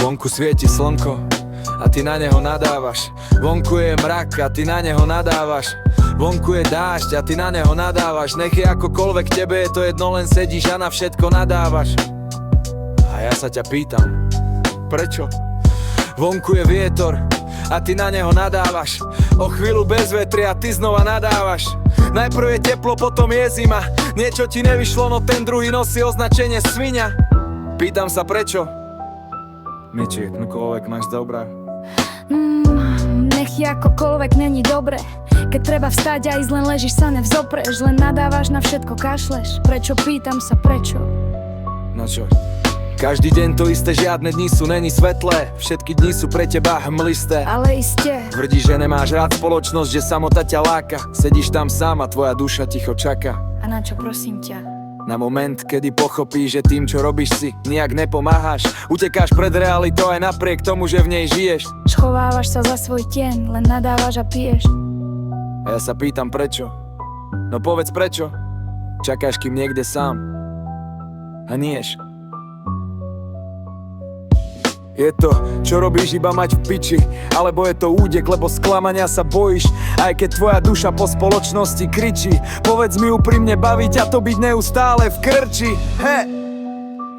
Vonku svieti slnko a ty na neho nadávaš. Vonku je mrak a ty na neho nadávaš. Vonku je dážď a ty na neho nadávaš. Nech je akokoľvek, tebe je to jedno, len sedíš a na všetko nadávaš. A ja sa ťa pýtam, prečo? Vonku je vietor a ty na neho nadávaš. O chvíľu bez vetri a ty znova nadávaš. Najprv je teplo, potom je zima. Niečo ti nevyšlo, no ten druhý nosí označenie sviňa. Pýtam sa prečo? Miči, koľvek máš dobrá. Nech je akokoľvek, není dobre. Keď treba vstať a ísť, len ležíš sa nevzopreš. Len nadávaš, na všetko kašleš. Prečo, pýtam sa prečo? No čo? Každý deň to isté, žiadne dni sú není svetlé. Všetky dni sú pre teba hmlisté. Ale iste Tvrdíš, že nemáš rád spoločnosť, že samota ťa láka. Sedíš tam sám a tvoja duša ticho čaká. A na čo, prosím ťa? Na moment, kedy pochopíš, že tým, čo robíš si, nijak nepomáhaš. Utekáš pred realitou aj napriek tomu, že v nej žiješ. Schovávaš sa za svoj tieň, len nadávaš a piješ. A ja sa pýtam prečo. No povedz prečo. Čakáš, kým niekde sám a nieš. Je to, čo robíš, iba mať v piči, alebo je to údek, lebo sklamania sa bojíš. Aj keď tvoja duša po spoločnosti kričí. Povedz mi úprimne, baví ťa to byť neustále v krči. He!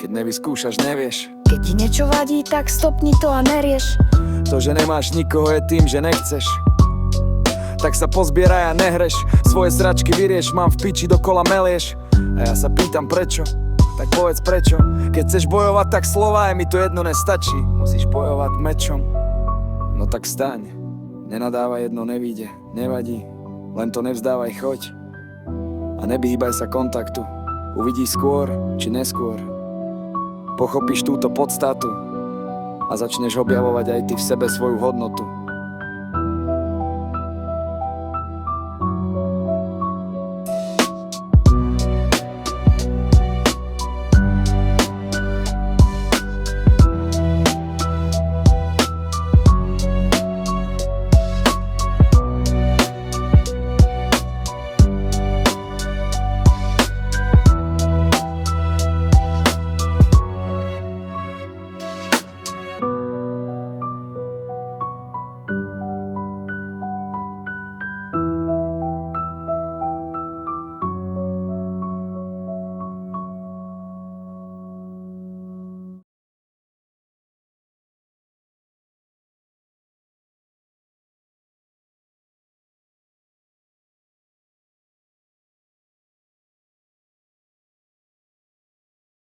Keď nevyskúšaš, nevieš. Keď ti niečo vadí, tak stopni to a nerieš. To, že nemáš nikoho, je tým, že nechceš. Tak sa pozbieraj a nehreš. Svoje sračky vyrieš, mám v piči, dokola melieš. A ja sa pýtam prečo. Tak povedz prečo. Keď chceš bojovať, tak slova, mi to jedno nestačí. Musíš bojovať mečom. No tak staň. Nenadávaj, jedno nevíde. Nevadí. Len to nevzdávaj, choď. A nevyhýbaj sa kontaktu. Uvidíš skôr, či neskôr. Pochopíš túto podstatu a začneš objavovať aj ty v sebe svoju hodnotu.